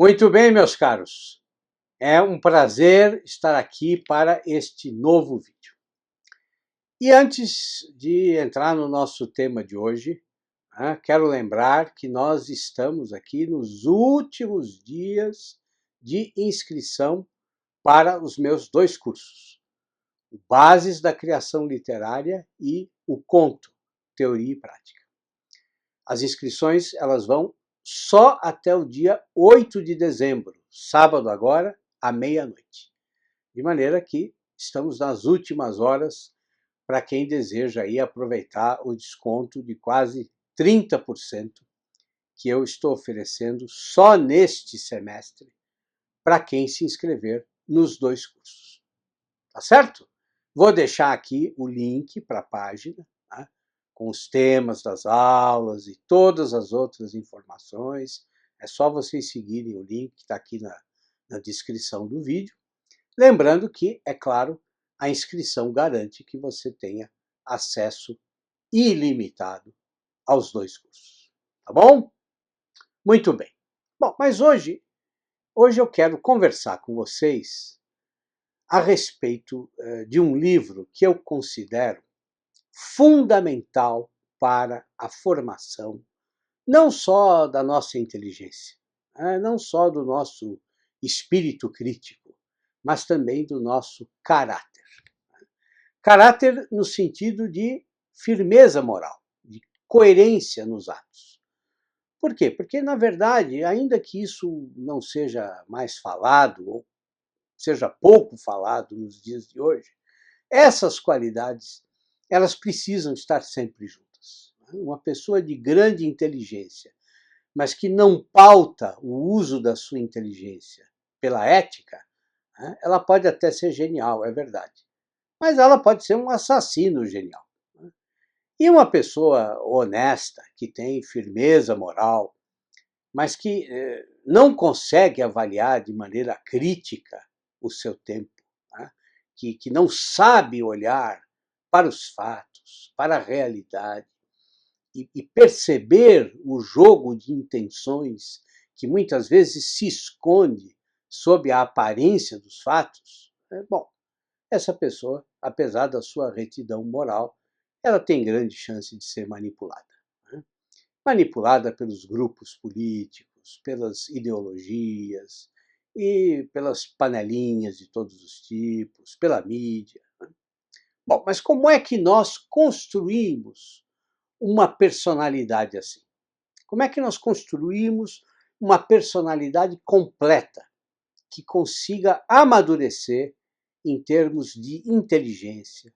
Muito bem, meus caros. É um prazer estar aqui para este novo vídeo. E antes de entrar no nosso tema de hoje, quero lembrar que nós estamos aqui nos últimos dias de inscrição para os meus dois cursos, o Bases da Criação Literária e o Conto, Teoria e Prática. As inscrições elas vão só até o dia 8 de dezembro, sábado agora, à meia-noite. De maneira que estamos nas últimas horas para quem deseja aí aproveitar o desconto de quase 30% que eu estou oferecendo só neste semestre para quem se inscrever nos dois cursos. Tá certo? Vou deixar aqui o link para a página, tá? Com os temas das aulas e todas as outras informações. É só vocês seguirem o link que está aqui na descrição do vídeo. Lembrando que, é claro, a inscrição garante que você tenha acesso ilimitado aos dois cursos. Tá bom? Muito bem. Bom, mas hoje eu quero conversar com vocês a respeito de um livro que eu considero fundamental para a formação, não só da nossa inteligência, não só do nosso espírito crítico, mas também do nosso caráter. Caráter no sentido de firmeza moral, de coerência nos atos. Por quê? Porque, na verdade, ainda que isso não seja mais falado, ou seja pouco falado nos dias de hoje, essas qualidades elas precisam estar sempre juntas. Uma pessoa de grande inteligência, mas que não pauta o uso da sua inteligência pela ética, ela pode até ser genial, é verdade, mas ela pode ser um assassino genial. E uma pessoa honesta, que tem firmeza moral, mas que não consegue avaliar de maneira crítica o seu tempo, que não sabe olhar para os fatos, para a realidade e perceber o jogo de intenções que muitas vezes se esconde sob a aparência dos fatos, bom, essa pessoa, apesar da sua retidão moral, ela tem grande chance de ser manipulada. Manipulada pelos grupos políticos, pelas ideologias e pelas panelinhas de todos os tipos, pela mídia. Bom, mas como é que nós construímos uma personalidade assim? Como é que nós construímos uma personalidade completa que consiga amadurecer em termos de inteligência,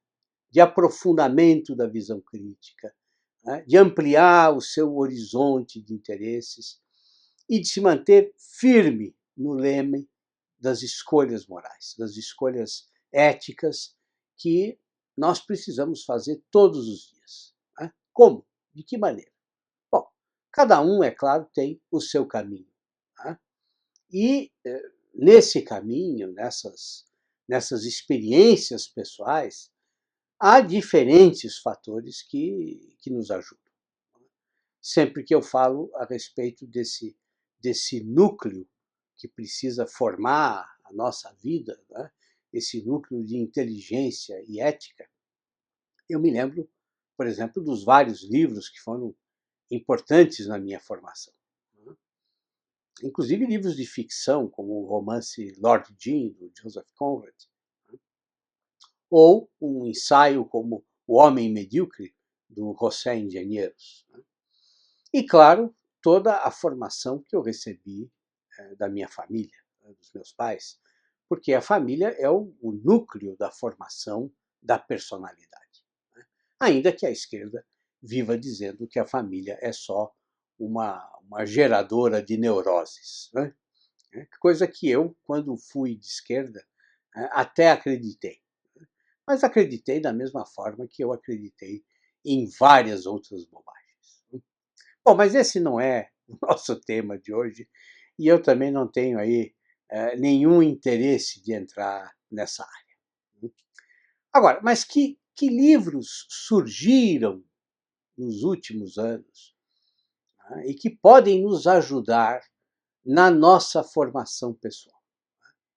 de aprofundamento da visão crítica, de ampliar o seu horizonte de interesses e de se manter firme no leme das escolhas morais, das escolhas éticas que nós precisamos fazer todos os dias. Como? De que maneira? Bom, cada um, é claro, tem o seu caminho. E nesse caminho, nessas experiências pessoais, há diferentes fatores que nos ajudam. Sempre que eu falo a respeito desse núcleo que precisa formar a nossa vida, esse núcleo de inteligência e ética, eu me lembro, por exemplo, dos vários livros que foram importantes na minha formação. Inclusive livros de ficção, como o romance Lord Jim, do Joseph Conrad, ou um ensaio como O Homem Medíocre, do José Engenheiros. E, claro, toda a formação que eu recebi da minha família, dos meus pais, porque a família é o núcleo da formação da personalidade. Ainda que a esquerda viva dizendo que a família é só uma geradora de neuroses. Coisa que eu, quando fui de esquerda, até acreditei. Mas acreditei da mesma forma que eu acreditei em várias outras bobagens. Bom, mas esse não é o nosso tema de hoje e eu também não tenho aí nenhum interesse de entrar nessa área. Agora, mas que livros surgiram nos últimos anos e que podem nos ajudar na nossa formação pessoal.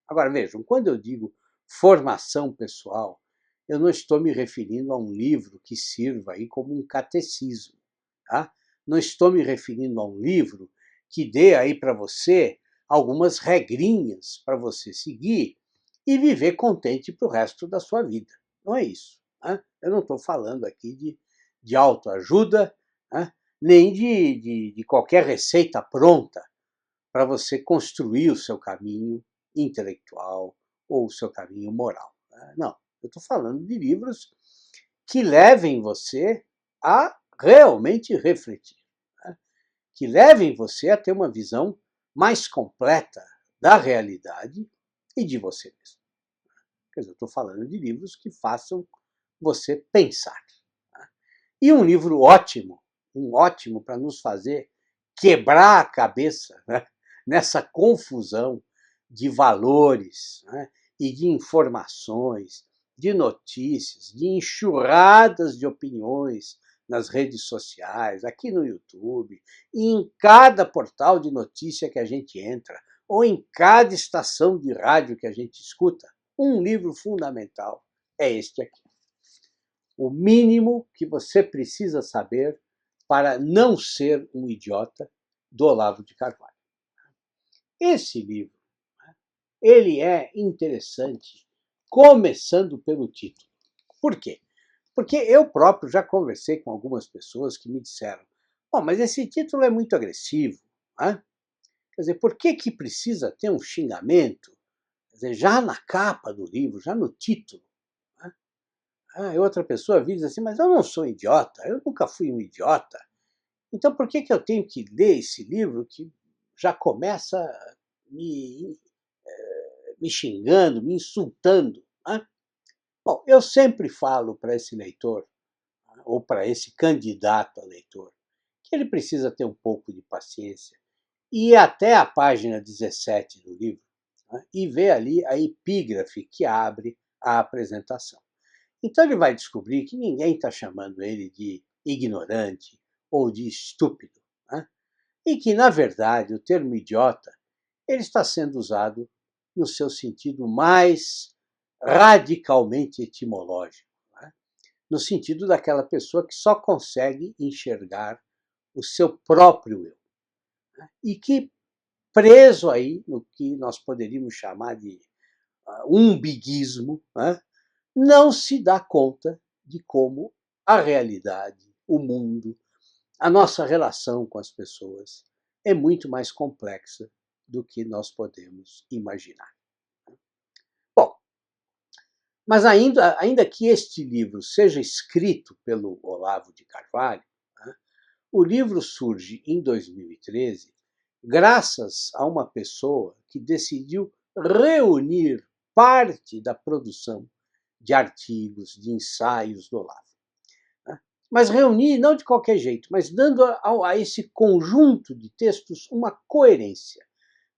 Agora vejam, quando eu digo formação pessoal, eu não estou me referindo a um livro que sirva aí como um catecismo, tá? Não estou me referindo a um livro que dê aí para você algumas regrinhas para você seguir e viver contente para o resto da sua vida. Não é isso, né? Eu não estou falando aqui de autoajuda, né? Nem de qualquer receita pronta para você construir o seu caminho intelectual ou o seu caminho moral, né? Não, eu estou falando de livros que levem você a realmente refletir, né? Que levem você a ter uma visão mais completa da realidade e de você mesmo. Quer dizer, eu estou falando de livros que façam você pensar, né? E um livro ótimo, um ótimo para nos fazer quebrar a cabeça, né, nessa confusão de valores, né, e de informações, de notícias, de enxurradas de opiniões nas redes sociais, aqui no YouTube, e em cada portal de notícia que a gente entra, ou em cada estação de rádio que a gente escuta. Um livro fundamental é este aqui. O mínimo que você precisa saber para não ser um idiota, do Olavo de Carvalho. Esse livro, ele é interessante, começando pelo título. Por quê? Porque eu próprio já conversei com algumas pessoas que me disseram: "Bom, mas esse título é muito agressivo, né? Quer dizer, por que que precisa ter um xingamento? Quer dizer, já na capa do livro, já no título, né?" E outra pessoa diz assim: "Mas eu não sou idiota, eu nunca fui um idiota. Então por que que eu tenho que ler esse livro que já começa me, me xingando, me insultando, né?" Bom, eu sempre falo para esse leitor, ou para esse candidato a leitor, que ele precisa ter um pouco de paciência e ir até a página 17 do livro, né, e ver ali a epígrafe que abre a apresentação. Então ele vai descobrir que ninguém está chamando ele de ignorante ou de estúpido, né? E que, na verdade, o termo idiota ele está sendo usado no seu sentido mais radicalmente etimológico, né? No sentido daquela pessoa que só consegue enxergar o seu próprio eu, né? E que, preso aí no que nós poderíamos chamar de umbiguismo, né, não se dá conta de como a realidade, o mundo, a nossa relação com as pessoas é muito mais complexa do que nós podemos imaginar. Bom, mas ainda que este livro seja escrito pelo Olavo de Carvalho, né, o livro surge em 2013 graças a uma pessoa que decidiu reunir parte da produção de artigos, de ensaios do Olavo, né? Mas reunir não de qualquer jeito, mas dando a esse conjunto de textos uma coerência,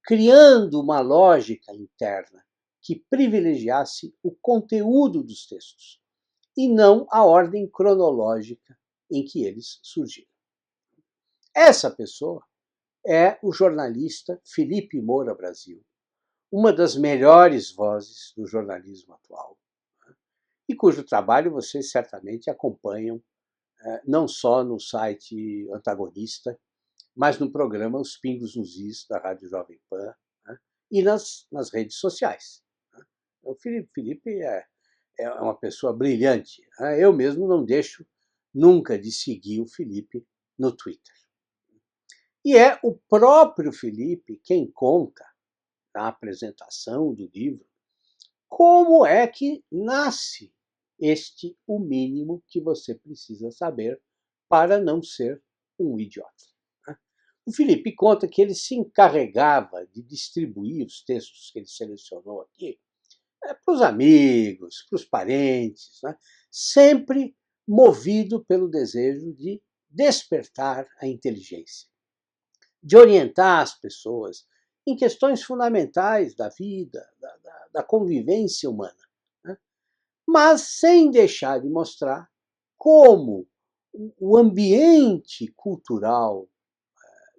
criando uma lógica interna que privilegiasse o conteúdo dos textos e não a ordem cronológica em que eles surgiram. Essa pessoa é o jornalista Felipe Moura Brasil, uma das melhores vozes do jornalismo atual, né, e cujo trabalho vocês certamente acompanham não só no site Antagonista, mas no programa Os Pingos nos Is, da Rádio Jovem Pan, né, e nas redes sociais, né. O Felipe é uma pessoa brilhante, né? Eu mesmo não deixo nunca de seguir o Felipe no Twitter. E é o próprio Felipe quem conta, na apresentação do livro, como é que nasce este o mínimo que você precisa saber para não ser um idiota, né? O Felipe conta que ele se encarregava de distribuir os textos que ele selecionou aqui para os amigos, para os parentes, né? Sempre movido pelo desejo de despertar a inteligência, de orientar as pessoas em questões fundamentais da vida, da convivência humana, né? Mas sem deixar de mostrar como o ambiente cultural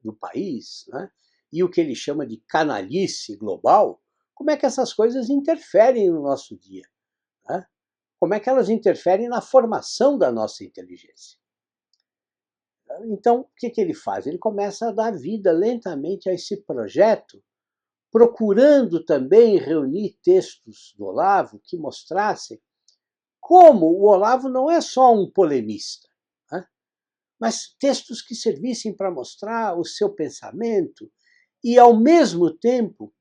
do país, né, e o que ele chama de canalice global, como é que essas coisas interferem no nosso dia, né? Como é que elas interferem na formação da nossa inteligência. Então, o que ele faz? Ele começa a dar vida lentamente a esse projeto, procurando também reunir textos do Olavo que mostrassem como o Olavo não é só um polemista, né? Mas textos que servissem para mostrar o seu pensamento e, ao mesmo tempo,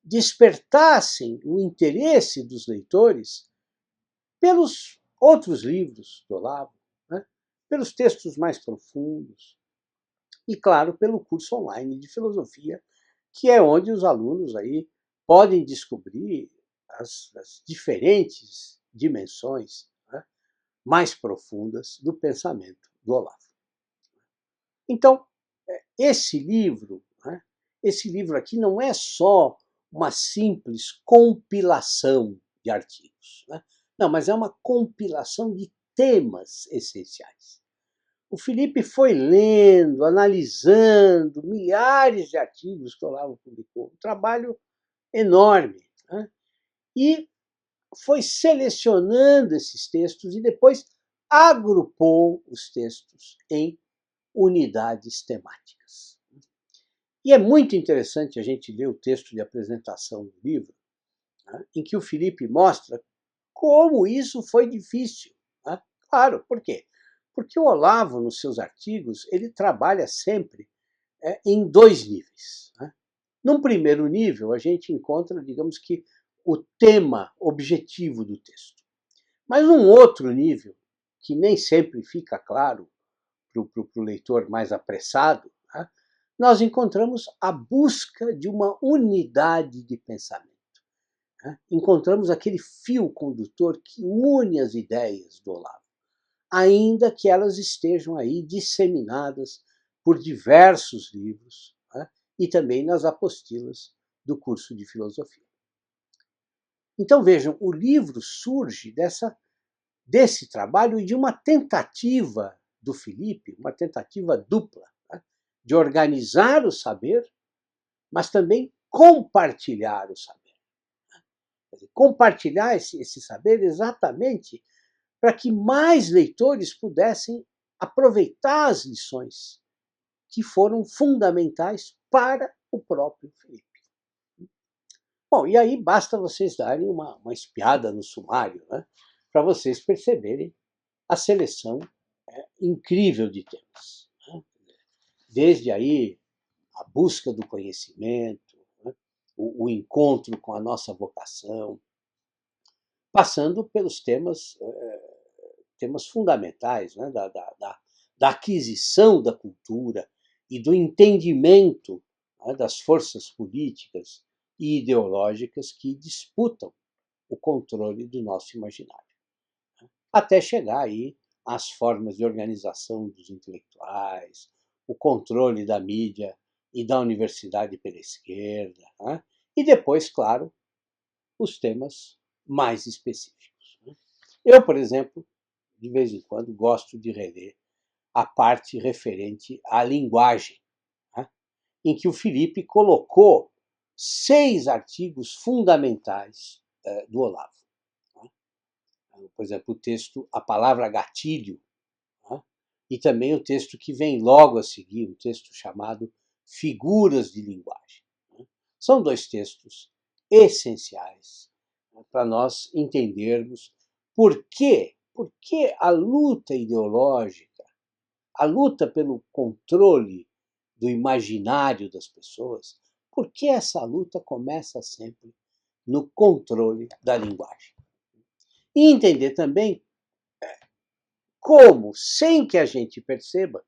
despertassem o interesse dos leitores pelos outros livros do Olavo, né? Pelos textos mais profundos e, claro, pelo curso online de filosofia, que é onde os alunos aí podem descobrir as diferentes dimensões, né, mais profundas do pensamento do Olavo. Então, esse livro, né, esse livro aqui não é só uma simples compilação de artigos, né? Não, mas é uma compilação de temas essenciais. O Felipe foi lendo, analisando milhares de artigos que o Olavo publicou, um trabalho enorme, né? E foi selecionando esses textos e depois agrupou os textos em unidades temáticas. E é muito interessante a gente ler o texto de apresentação do livro, né, em que o Felipe mostra como isso foi difícil, né? Claro, por quê? Porque o Olavo, nos seus artigos, ele trabalha sempre em dois níveis, né? Num primeiro nível, a gente encontra, digamos que, o tema objetivo do texto. Mas num outro nível, que nem sempre fica claro para o leitor mais apressado, né, nós encontramos a busca de uma unidade de pensamento. Né? Encontramos aquele fio condutor que une as ideias do Olavo, ainda que elas estejam aí disseminadas por diversos livros, né, e também nas apostilas do curso de filosofia. Então vejam, o livro surge desse trabalho e de uma tentativa do Felipe, uma tentativa dupla, né, de organizar o saber, mas também compartilhar o saber. Quer dizer, compartilhar esse saber exatamente para que mais leitores pudessem aproveitar as lições que foram fundamentais para o próprio Felipe. Bom, e aí basta vocês darem uma espiada no sumário, né, para vocês perceberem a seleção incrível de temas, né? Desde aí a busca do conhecimento, né, o encontro com a nossa vocação, passando pelos temas fundamentais, né, da aquisição da cultura e do entendimento, né, das forças políticas e ideológicas que disputam o controle do nosso imaginário, né, até chegar aí às formas de organização dos intelectuais, o controle da mídia e da universidade pela esquerda, né, e depois, claro, os temas mais específicos, né. Eu, por exemplo, de vez em quando gosto de reler a parte referente à linguagem, né, em que o Felipe colocou 6 artigos fundamentais do Olavo, né. Por exemplo, o texto A Palavra Gatilho, né, e também o texto que vem logo a seguir, um texto chamado Figuras de Linguagem, né. São 2 textos essenciais, né, para nós entendermos por que a luta ideológica, a luta pelo controle do imaginário das pessoas, por que essa luta começa sempre no controle da linguagem. E entender também como, sem que a gente perceba,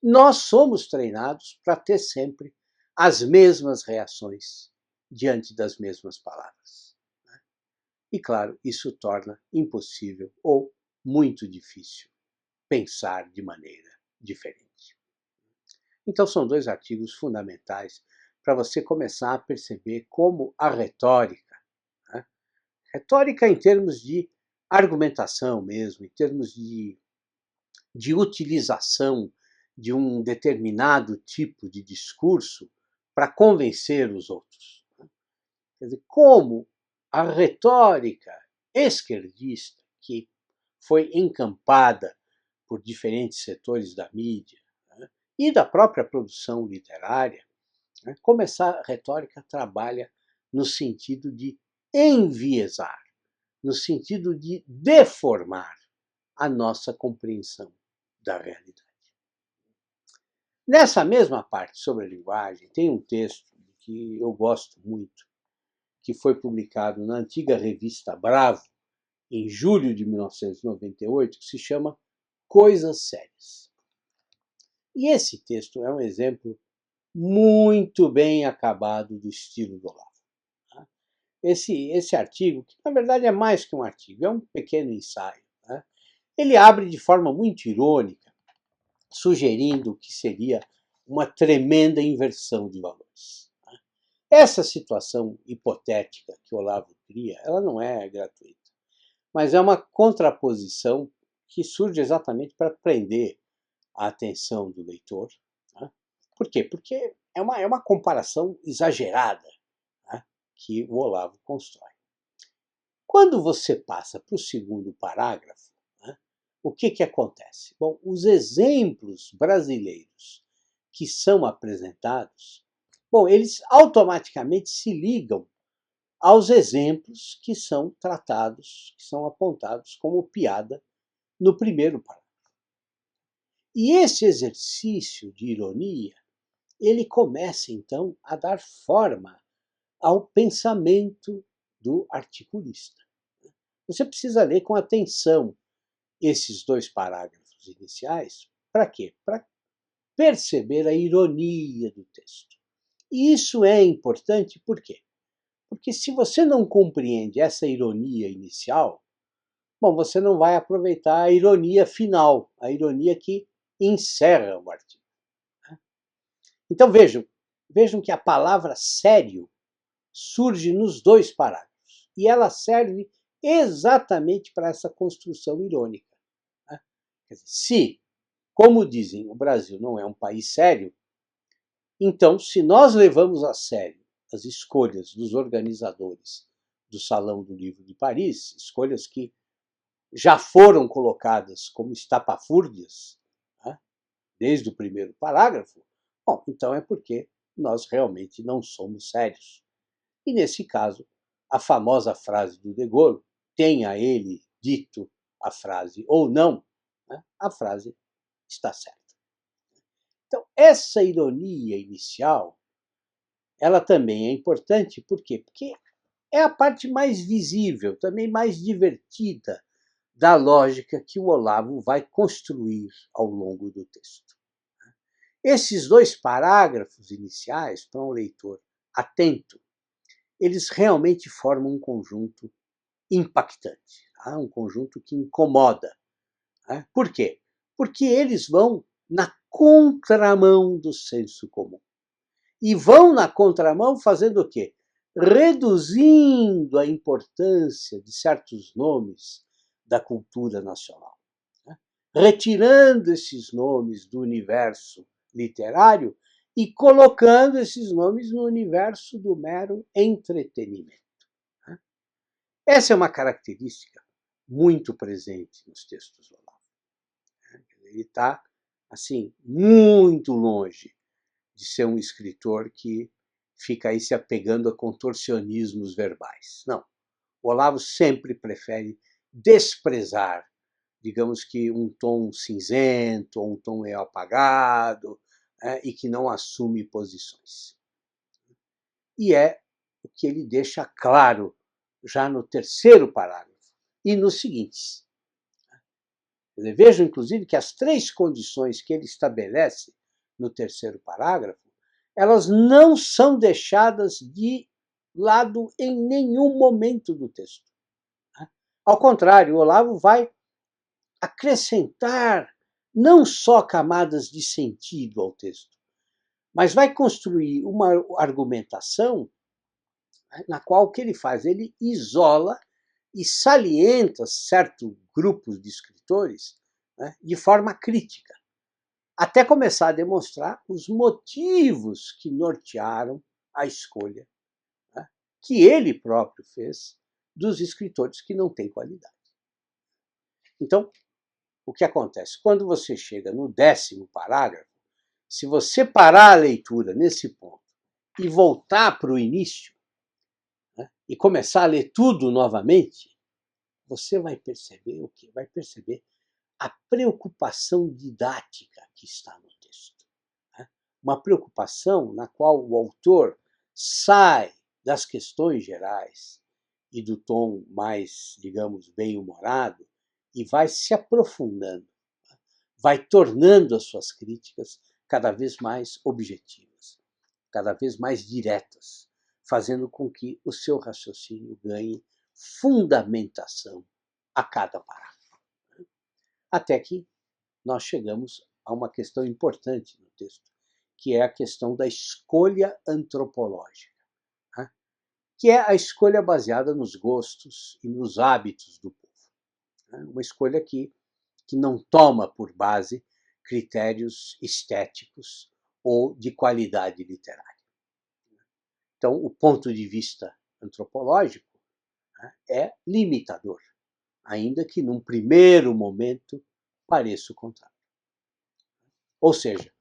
nós somos treinados para ter sempre as mesmas reações diante das mesmas palavras. E, claro, isso torna impossível ou muito difícil pensar de maneira diferente. Então, são 2 artigos fundamentais para você começar a perceber como a retórica, né, retórica em termos de argumentação mesmo, em termos de utilização de um determinado tipo de discurso para convencer os outros. Quer dizer, como a retórica esquerdista, que foi encampada por diferentes setores da mídia, né, e da própria produção literária, né, como essa retórica trabalha no sentido de enviesar, no sentido de deformar a nossa compreensão da realidade. Nessa mesma parte sobre a linguagem, tem um texto que eu gosto muito, que foi publicado na antiga revista Bravo, em julho de 1998, que se chama Coisas Sérias. E esse texto é um exemplo muito bem acabado do estilo do Olavo. Esse artigo, que na verdade é mais que um artigo, é um pequeno ensaio, né? Ele abre de forma muito irônica, sugerindo que seria uma tremenda inversão de valores. Essa situação hipotética que o Olavo cria, ela não é gratuita, mas é uma contraposição que surge exatamente para prender a atenção do leitor. Né? Por quê? Porque é uma comparação exagerada, né, que o Olavo constrói. Quando você passa para o segundo parágrafo, né, o que acontece? Bom, os exemplos brasileiros que são apresentados, bom, eles automaticamente se ligam aos exemplos que são tratados, que são apontados como piada no primeiro parágrafo. E esse exercício de ironia, ele começa então a dar forma ao pensamento do articulista. Você precisa ler com atenção esses dois parágrafos iniciais. Para quê? Para perceber a ironia do texto. E isso é importante por quê? Porque se você não compreende essa ironia inicial, bom, você não vai aproveitar a ironia final, a ironia que encerra o artigo. Então vejam que a palavra sério surge nos dois parágrafos e ela serve exatamente para essa construção irônica. Quer dizer, se, como dizem, o Brasil não é um país sério, então, se nós levamos a sério as escolhas dos organizadores do Salão do Livro de Paris, escolhas que já foram colocadas como estapafúrdias, né, desde o primeiro parágrafo, bom, então é porque nós realmente não somos sérios. E, nesse caso, a famosa frase do De Gaulle, tenha ele dito a frase ou não, né, a frase está certa. Então, essa ironia inicial, ela também é importante, por quê? Porque é a parte mais visível, também mais divertida da lógica que o Olavo vai construir ao longo do texto. Esses dois parágrafos iniciais, para um leitor atento, eles realmente formam um conjunto impactante, tá? Um conjunto que incomoda. Né? Por quê? Porque eles vão na contramão do senso comum. E vão na contramão fazendo o quê? Reduzindo a importância de certos nomes da cultura nacional. Né? Retirando esses nomes do universo literário e colocando esses nomes no universo do mero entretenimento. Né? Essa é uma característica muito presente nos textos do Olavo. Ele está, assim, muito longe de ser um escritor que fica aí se apegando a contorcionismos verbais. Não. O Olavo sempre prefere desprezar, digamos que um tom cinzento, ou um tom meio apagado, e que não assume posições. E é o que ele deixa claro já no terceiro parágrafo e nos seguintes. Vejam, inclusive, que as três condições que ele estabelece no terceiro parágrafo, elas não são deixadas de lado em nenhum momento do texto. Ao contrário, o Olavo vai acrescentar não só camadas de sentido ao texto, mas vai construir uma argumentação na qual o que ele faz? Ele isola e salienta certos grupos de escritores, né, de forma crítica. até começar a demonstrar os motivos que nortearam a escolha, né, que ele próprio fez dos escritores que não têm qualidade. Então, o que acontece? Quando você chega no 10º parágrafo, se você parar a leitura nesse ponto e voltar para o início, né, e começar a ler tudo novamente, você vai perceber o quê? Vai perceber a preocupação didática que está no texto. Né? Uma preocupação na qual o autor sai das questões gerais e do tom mais, digamos, bem-humorado e vai se aprofundando, vai tornando as suas críticas cada vez mais objetivas, cada vez mais diretas, fazendo com que o seu raciocínio ganhe fundamentação a cada parágrafo. Até que nós chegamos a uma questão importante no texto, que é a questão da escolha antropológica, né? Que é a escolha baseada nos gostos e nos hábitos do povo. Né? Uma escolha que não toma por base critérios estéticos ou de qualidade literária. Então, o ponto de vista antropológico, né, é limitador, ainda que num primeiro momento pareça o contrário. Ou seja,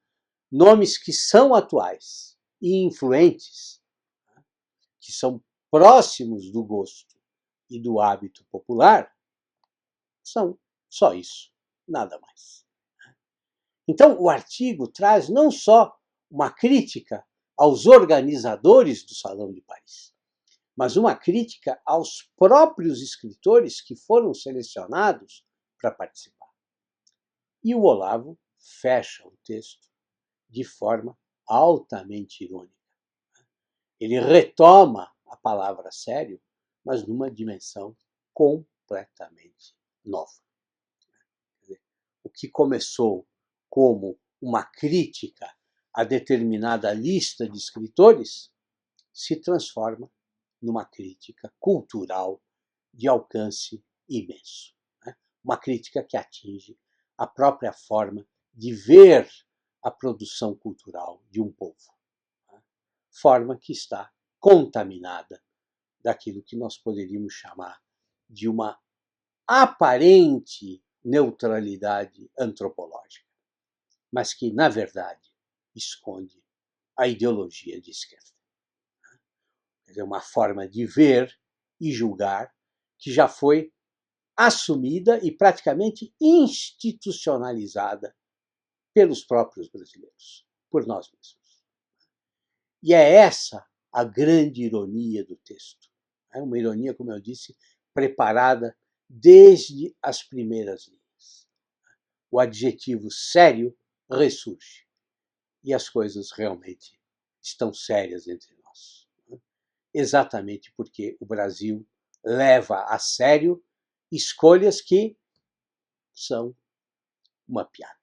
nomes que são atuais e influentes, né, que são próximos do gosto e do hábito popular, são só isso, nada mais. Então, o artigo traz não só uma crítica aos organizadores do Salão de Paris, mas uma crítica aos próprios escritores que foram selecionados para participar. E o Olavo fecha o texto de forma altamente irônica. Ele retoma a palavra sério, mas numa dimensão completamente nova. O que começou como uma crítica a determinada lista de escritores se transforma numa crítica cultural de alcance imenso. Né? Uma crítica que atinge a própria forma de ver a produção cultural de um povo. Né? Forma que está contaminada daquilo que nós poderíamos chamar de uma aparente neutralidade antropológica, mas que, na verdade, esconde a ideologia de esquerda. Quer dizer, uma forma de ver e julgar que já foi assumida e praticamente institucionalizada pelos próprios brasileiros, por nós mesmos. E é essa a grande ironia do texto. É uma ironia, como eu disse, preparada desde as primeiras linhas. O adjetivo sério ressurge e as coisas realmente estão sérias entre nós. Exatamente porque o Brasil leva a sério escolhas que são uma piada.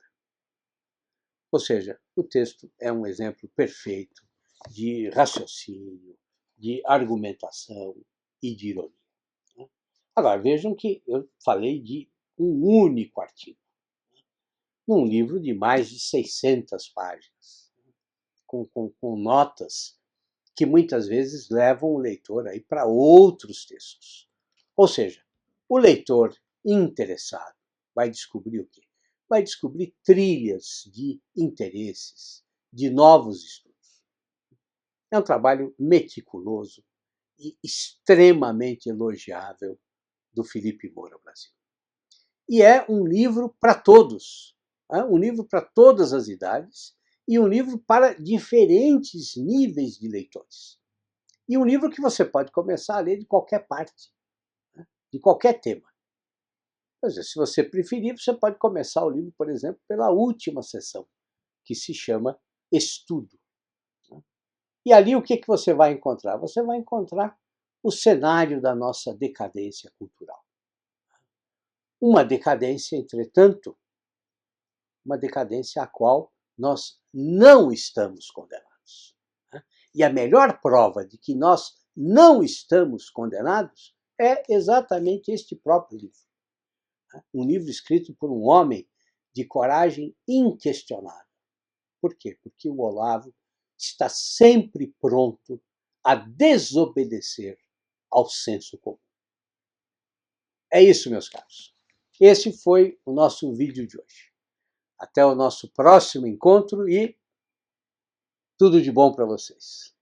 Ou seja, o texto é um exemplo perfeito de raciocínio, de argumentação e de ironia. Agora, vejam que eu falei de um único artigo, num livro de mais de 600 páginas, com notas que muitas vezes levam o leitor aí para outros textos. Ou seja, o leitor interessado vai descobrir o quê? Vai descobrir trilhas de interesses, de novos estudos. É um trabalho meticuloso e extremamente elogiável do Felipe Moura Brasil. E é um livro para todos, um livro para todas as idades e um livro para diferentes níveis de leitores. E um livro que você pode começar a ler de qualquer parte, de qualquer tema. Quer dizer, se você preferir, você pode começar o livro, por exemplo, pela última seção, que se chama Estudo. E ali o que você vai encontrar? Você vai encontrar o cenário da nossa decadência cultural. Uma decadência, entretanto, uma decadência à qual nós não estamos condenados. E a melhor prova de que nós não estamos condenados é exatamente este próprio livro. Um livro escrito por um homem de coragem inquestionável. Por quê? Porque o Olavo está sempre pronto a desobedecer ao senso comum. É isso, meus caros. Esse foi o nosso vídeo de hoje. Até o nosso próximo encontro e tudo de bom para vocês.